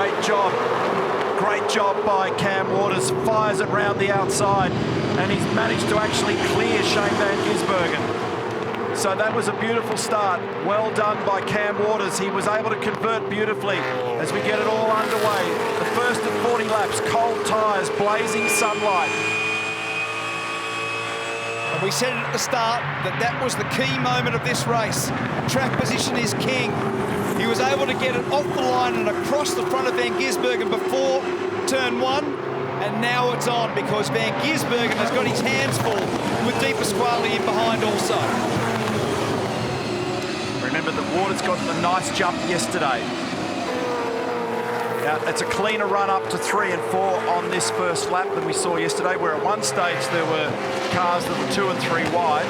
great job. Great job by Cam Waters. Fires it round the outside, and he's managed to actually clear Shane Van Gisbergen. So that was a beautiful start. Well done by Cam Waters. He was able to convert beautifully as we get it all underway. The first of 40 laps, cold tyres, blazing sunlight. And we said it at the start that was the key moment of this race. Track position is king. He was able to get it off the line and across the front of Van Gisbergen before turn one, and now it's on because Van Gisbergen has got his hands full with Di Pasquale in behind also. Remember that Waters got the nice jump yesterday. Now, it's a cleaner run up to 3 and 4 on this first lap than we saw yesterday, where at one stage there were cars that were 2 and 3 wide.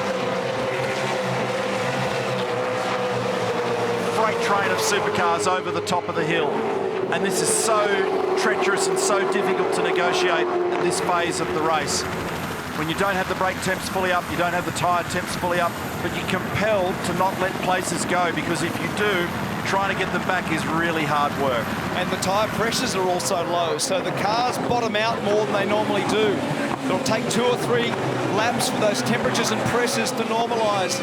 Freight train of supercars over the top of the hill. And this is so treacherous and so difficult to negotiate at this phase of the race. When you don't have the brake temps fully up, you don't have the tyre temps fully up, but you're compelled to not let places go, because if you do, trying to get them back is really hard work. And the tyre pressures are also low, so the cars bottom out more than they normally do. It'll take 2 or 3 laps for those temperatures and pressures to normalise.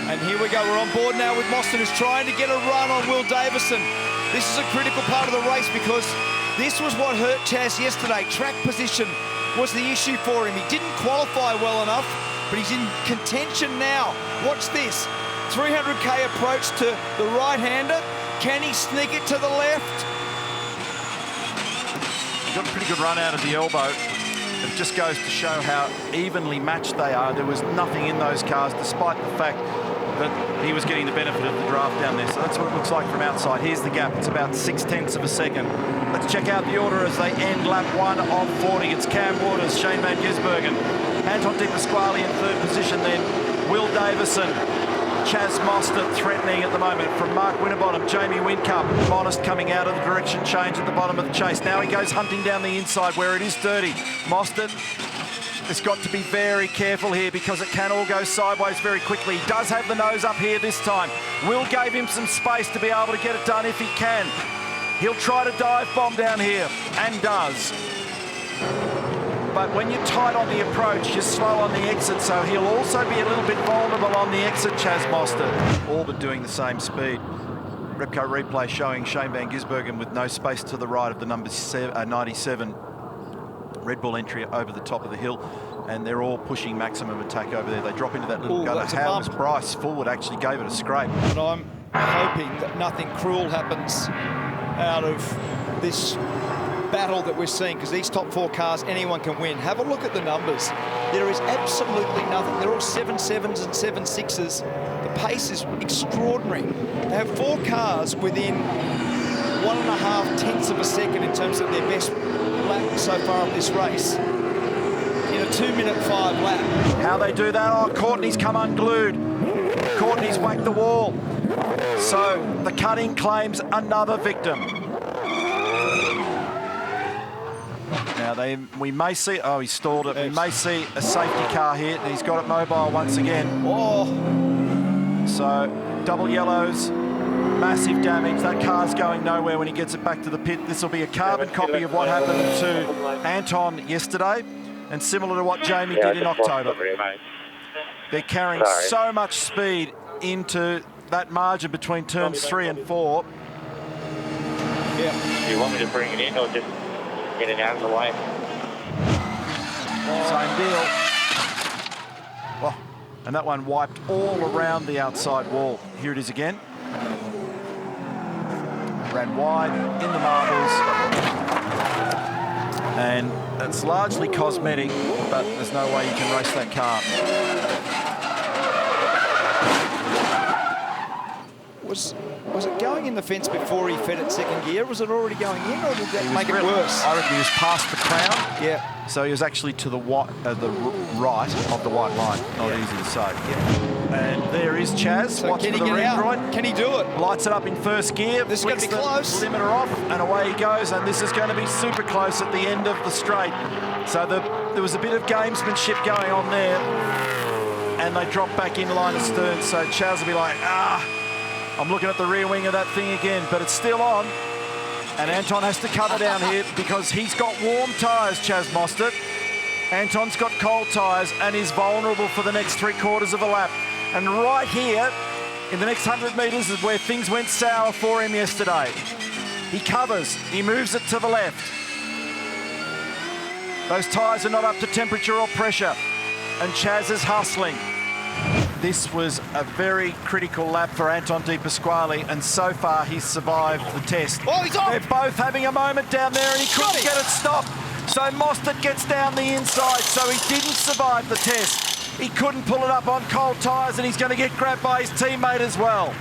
And here we go, we're on board now with Mostyn, who's trying to get a run on Will Davison. This is a critical part of the race because this was what hurt Chaz yesterday. Track position was the issue for him. He didn't qualify well enough, but he's in contention now. Watch this, 300k approach to the right-hander. Can he sneak it to the left? He got a pretty good run out of the elbow. It just goes to show how evenly matched they are. There was nothing in those cars, despite the fact that he was getting the benefit of the draft down there. So that's what it looks like from outside. Here's the gap. It's about 0.6 of a second. Let's check out the order as they end lap 1 of 40. It's Cam Waters, Shane Van Gisbergen, Anton Di Pasquale in third position, then Will Davison, Chaz Mostert threatening at the moment from Mark Winterbottom, Jamie Whincup, Modest coming out of the direction change at the bottom of the chase. Now he goes hunting down the inside where it is dirty. Mostert has got to be very careful here because it can all go sideways very quickly. He does have the nose up here this time. Will gave him some space to be able to get it done if he can. He'll try to dive bomb down here, and does. But when you're tight on the approach, you're slow on the exit, so he'll also be a little bit vulnerable on the exit, Chaz Mostert. All but doing the same speed. Repco replay showing Shane Van Gisbergen with no space to the right of the number 97 Red Bull entry over the top of the hill, and they're all pushing maximum attack over there. They drop into that little gutter. How was Bryce forward actually gave it a scrape. And I'm hoping that nothing cruel happens out of this battle that we're seeing, because these top 4 cars, anyone can win. Have a look at the numbers. There is absolutely nothing. They're all 7.7s and 7.6s. The pace is extraordinary. They have 4 cars within 1.5 of a second in terms of their best lap so far of this race, in a 2-minute 5 lap. How they do that? Oh, Courtney's come unglued. Courtney's whacked the wall. So the cutting claims another victim. Now we may see, oh, he stalled it. We may see a safety car here. He's got it mobile once again. Oh. So double yellows. Massive damage. That car's going nowhere when he gets it back to the pit. This will be a carbon copy of what happened to Anton yesterday, and similar to what Jamie did in October. They're carrying so much speed into that margin between turns 3 and 4. Yeah. Do you want me to bring it in or just get it out of the way? Same deal. Oh, and that one wiped all around the outside wall. Here it is again. Ran wide in the marbles, and it's largely cosmetic, but there's no way you can race that car. Was it going in the fence before he fed it second gear? Was it already going in, or did that make it worse? I reckon he was past the crown. Yeah. So he was actually to the right of the white line. Not easy to say. Yeah. And there is Chaz. So Watch can for he the get out? ring. Can he do it? Lights it up in first gear. This is going to be close. Limiter off, and away he goes. And this is going to be super close at the end of the straight. So there was a bit of gamesmanship going on there, and they drop back in line astern. So Chaz will be like, I'm looking at the rear wing of that thing again, but it's still on. And Anton has to cover down here because he's got warm tyres, Chaz Mostert. Anton's got cold tyres and is vulnerable for the next 3/4 of a lap. And right here, in the next 100 metres, is where things went sour for him yesterday. He covers, he moves it to the left. Those tyres are not up to temperature or pressure, and Chaz is hustling. This was a very critical lap for Anton De Pasquale, and so far he's survived the test. Oh, he's off! They're both having a moment down there, and he couldn't get it stopped. So Mostert gets down the inside, so he didn't survive the test. He couldn't pull it up on cold tyres, and he's going to get grabbed by his teammate as well.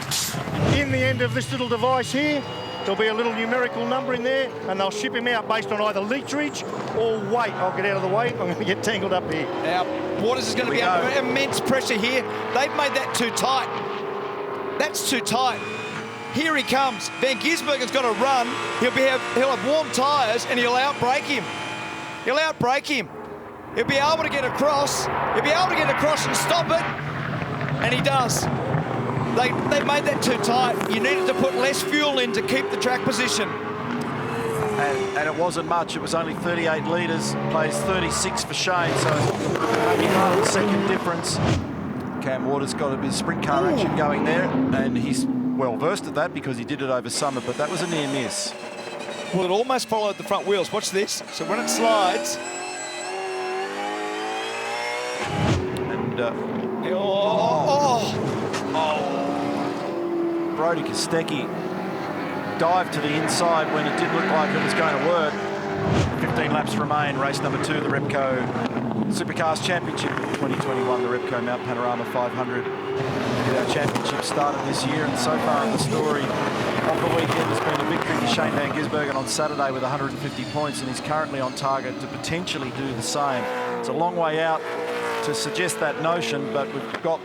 In the end of this little device here, there'll be a little numerical number in there, and they'll ship him out based on either literage or weight. I'll get out of the way. I'm going to get tangled up here. Now, Waters is going to be under immense pressure here. They've made that too tight. That's too tight. Here he comes. Van Gisbergen's got to run. He'll have warm tyres, and he'll outbrake him. He'll outbrake him. He'll be able to get across. He'll be able to get across and stop it, and he does. They made that too tight. You needed to put less fuel in to keep the track position. And it wasn't much. It was only 38 litres, plays 36 for Shane, so maybe half a second difference. Cam Waters got a bit of sprint car action going there, and he's well versed at that because he did it over summer, but that was a near miss. Well, it almost followed the front wheels. Watch this. So when it slides... And Brody Kostecki dived to the inside when it did look like it was going to work. 15 laps remain. Race number 2, the Repco Supercars Championship 2021, the Repco Mount Panorama 500. Our championship started this year, and so far the story of the weekend has been a victory for Shane Van Gisbergen on Saturday with 150 points, and he's currently on target to potentially do the same. It's a long way out to suggest that notion, but we've got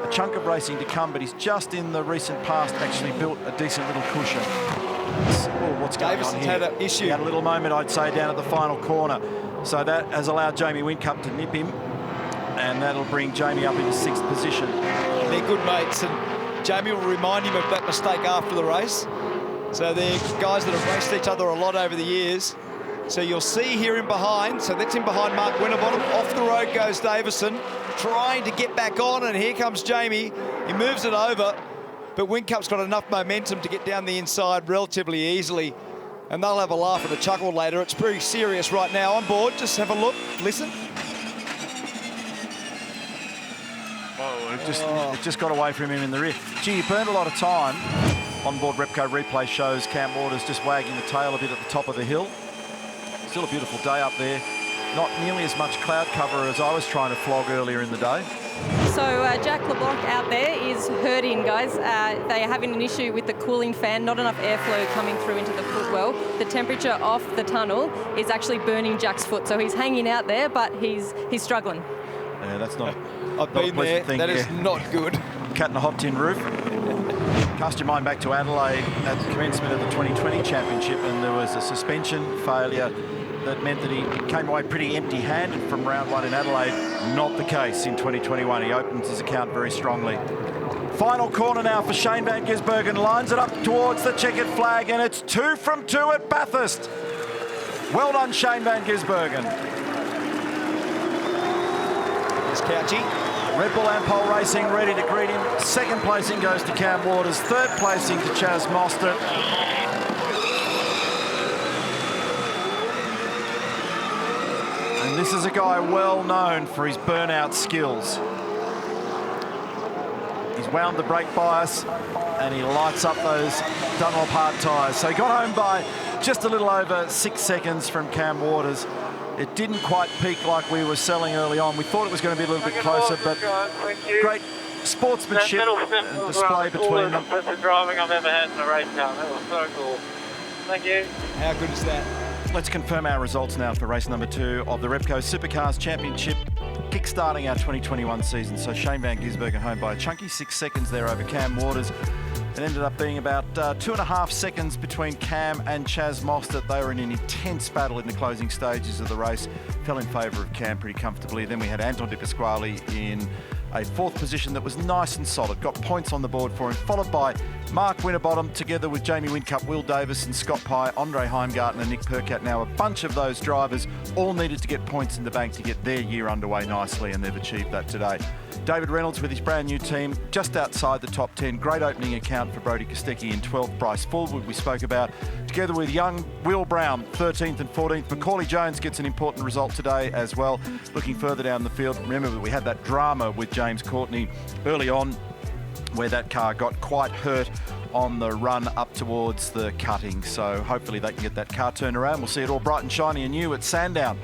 a chunk of racing to come, but he's just in the recent past actually built a decent little cushion. Oh, what's going on Davison's here? had an issue. He had a little moment, I'd say, down at the final corner. So that has allowed Jamie Whincup to nip him, and that'll bring Jamie up into 6th position. They're good mates, and Jamie will remind him of that mistake after the race. So they're guys that have raced each other a lot over the years. So you'll see here in behind, so that's in behind Mark Winterbottom. Off the road goes Davison, trying to get back on, and here comes Jamie. He moves it over, but Whincup's got enough momentum to get down the inside relatively easily, and they'll have a laugh and a chuckle later. It's pretty serious right now. On board, just have a look, listen. It just got away from him in the rear. Gee, you burned a lot of time. Onboard Repco replay shows Cam Waters just wagging the tail a bit at the top of the hill. Still a beautiful day up there. Not nearly as much cloud cover as I was trying to flog earlier in the day. So Jack LeBlanc out there is hurting, guys. They are having an issue with the cooling fan, not enough airflow coming through into the footwell. The temperature off the tunnel is actually burning Jack's foot, so he's hanging out there, but he's struggling. Yeah, that's not, I've not a been pleasant there. thing. That is not good. Cat in a hot tin roof. Cast your mind back to Adelaide at the commencement of the 2020 championship, and there was a suspension failure that meant that he came away pretty empty-handed from round 1 in Adelaide. Not the case in 2021. He opens his account very strongly. Final corner now for Shane Van Gisbergen. Lines it up towards the checkered flag, and it's 2 from 2 at Bathurst. Well done, Shane Van Gisbergen. There's Couchy. Red Bull Ampol Racing ready to greet him. 2nd placing goes to Cam Waters. 3rd placing to Chaz Mostert. And this is a guy well known for his burnout skills. He's wound the brake bias and he lights up those Dunlop hard tyres. So he got home by just a little over 6 seconds from Cam Waters. It didn't quite peak like we were selling early on. We thought it was going to be a little bit closer, but great sportsmanship and display between them. That's the driving I've ever had in a race car. That was so cool. Thank you. How good is that? Let's confirm our results now for race number 2 of the Repco Supercars Championship, kick-starting our 2021 season. So Shane Van Gisbergen home by a chunky 6 seconds there over Cam Waters. It ended up being about 2.5 seconds between Cam and Chaz Mostert. They were in an intense battle in the closing stages of the race. Fell in favour of Cam pretty comfortably. Then we had Anton De Pasquale in a fourth position that was nice and solid. Got points on the board for him, followed by Mark Winterbottom, together with Jamie Whincup, Will Davis and Scott Pye, Andre Heimgartner and Nick Percat. Now, a bunch of those drivers all needed to get points in the bank to get their year underway nicely, and they've achieved that today. David Reynolds with his brand new team just outside the top 10. Great opening account for Brodie Kostecki in 12th. Bryce Fullwood we spoke about, together with young Will Brown, 13th and 14th. Macaulay Jones gets an important result today as well. Looking further down the field, remember that we had that drama with James Courtney early on, where that car got quite hurt on the run up towards the cutting. So hopefully they can get that car turned around. We'll see it all bright and shiny and new at Sandown